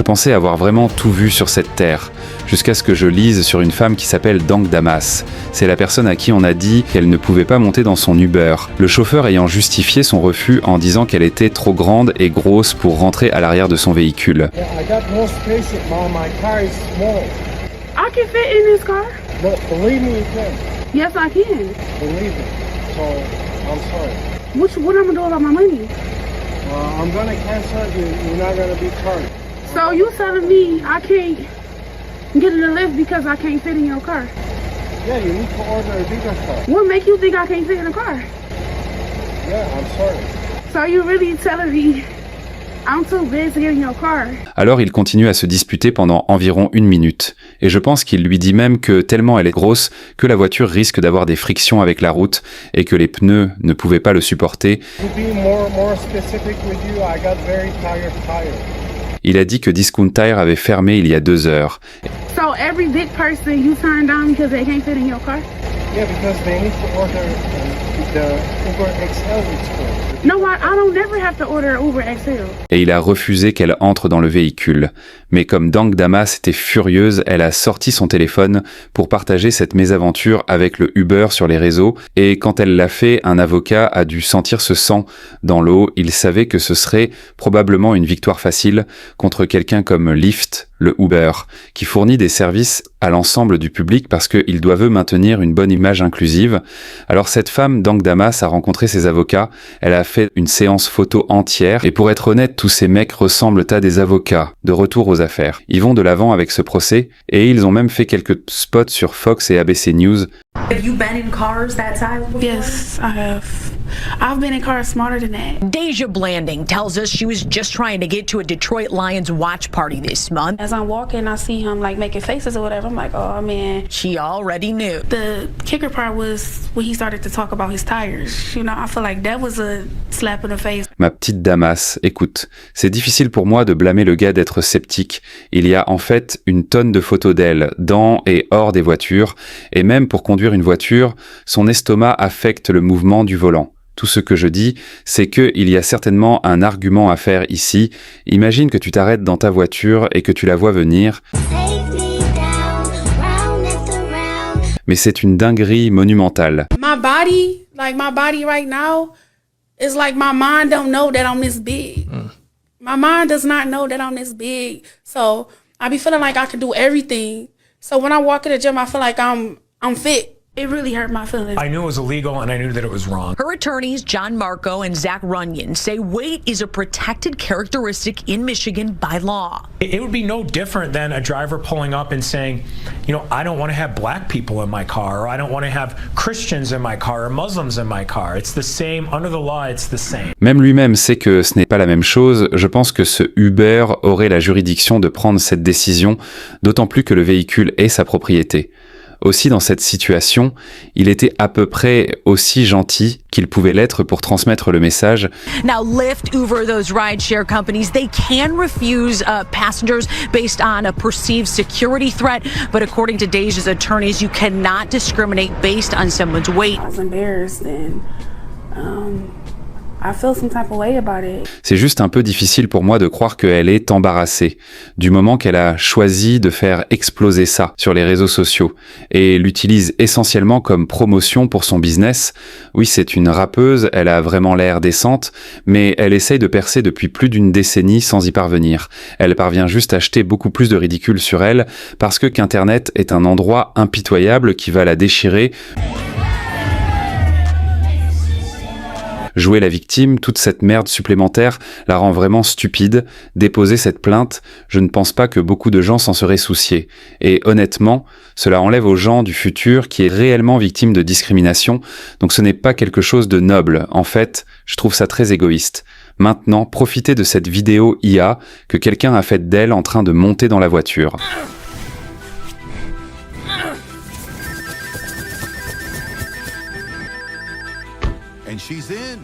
pensais avoir vraiment tout vu sur cette terre, jusqu'à ce que je lise sur une femme qui s'appelle Dang Damas. C'est la personne à qui on a dit qu'elle ne pouvait pas monter dans son Uber, le chauffeur ayant justifié son refus en disant qu'elle était trop grande et grosse pour rentrer à l'arrière de son véhicule. I can fit in this car. No, believe me, you can. Yes, I can. Believe me. So, I'm sorry. What I'm gonna do about my money? I'm gonna cancel it. You're not gonna be charged. So you telling me I can't get in the lift because I can't fit in your car? Yeah, you need to order a bigger car. What make you think I can't fit in the car? Yeah, I'm sorry. So you really telling me I'm too big to get in your car? Alors il continue à se disputer pendant environ 1 minute. Et je pense qu'il lui dit même que tellement elle est grosse que la voiture risque d'avoir des frictions avec la route et que les pneus ne pouvaient pas le supporter. To be more specific with you, I got very tired tires. Il a dit que Discount Tire avait fermé il y a 2 heures. So every big person you turn down because they can't fit in your car? Yeah, because they need to order the Uber XL it's called. No, I don't never have to order Uber XL. Et il a refusé qu'elle entre dans le véhicule. Mais comme Dang Damas était furieuse, elle a sorti son téléphone pour partager cette mésaventure avec le Uber sur les réseaux. Et quand elle l'a fait, un avocat a dû sentir ce sang dans l'eau. Il savait que ce serait probablement une victoire facile contre quelqu'un comme Lyft, le Uber, qui fournit des services à l'ensemble du public parce qu'il doit maintenir une bonne image inclusive. Alors cette femme, Dang Damas, a rencontré ses avocats, elle a fait une séance photo entière, et pour être honnête, tous ces mecs ressemblent à des avocats, de retour aux affaires. Ils vont de l'avant avec ce procès, et ils ont même fait quelques spots sur Fox et ABC News. Have you been in cars that size before? Yes, I have. I've been in cars smarter than that. Deja Blanding tells us she was just trying to get to a Detroit Lions watch party this month. As I'm walking, I see him like making faces or whatever. I'm like, oh man. She already knew. The kicker part was when he started to talk about his tires. You know, I feel like that was a slap in the face. Ma petite Damas, écoute, c'est difficile pour moi de blâmer le gars d'être sceptique. Il y a en fait une tonne de photos d'elle, dans et hors des voitures, et même pour conduire une voiture, son estomac affecte le mouvement du volant. Tout ce que je dis, c'est qu'il y a certainement un argument à faire ici. Imagine que tu t'arrêtes dans ta voiture et que tu la vois venir. Mais c'est une dinguerie monumentale. My body right now is like my mind don't know that I'm this big. My mind does not know that I'm this big. So I be feeling like I can do everything. So when I walk in the gym, I feel like I'm fit. It really hurt my feelings. I knew it was illegal and I knew that it was wrong. Her attorneys, John Marco and Zach Runyon, say weight is a protected characteristic in Michigan by law. It would be no different than a driver pulling up and saying, you know, I don't want to have black people in my car, or I don't want to have Christians in my car, or Muslims in my car. It's the same. Under the law, it's the same. Même lui-même sait que ce n'est pas la même chose. Je pense que ce Uber aurait la juridiction de prendre cette décision, d'autant plus que le véhicule est sa propriété. Aussi, dans cette situation, il était à peu près aussi gentil qu'il pouvait l'être pour transmettre le message. Now, Lyft, Uber, those rideshare companies, they can refuse passengers based on a perceived security threat. But according to Deja's attorneys, you cannot discriminate based on someone's weight. I was embarrassed and I feel some type of way about it. C'est juste un peu difficile pour moi de croire qu'elle est embarrassée, du moment qu'elle a choisi de faire exploser ça sur les réseaux sociaux, et l'utilise essentiellement comme promotion pour son business. Oui, c'est une rappeuse, elle a vraiment l'air décente, mais elle essaye de percer depuis plus d'une décennie sans y parvenir. Elle parvient juste à acheter beaucoup plus de ridicule sur elle, parce que qu'Internet est un endroit impitoyable qui va la déchirer. Jouer la victime, toute cette merde supplémentaire la rend vraiment stupide. Déposer cette plainte, je ne pense pas que beaucoup de gens s'en seraient souciés. Et honnêtement, cela enlève aux gens du futur qui est réellement victime de discrimination, donc ce n'est pas quelque chose de noble. En fait, je trouve ça très égoïste. Maintenant, profitez de cette vidéo IA que quelqu'un a faite d'elle en train de monter dans la voiture. And she's in.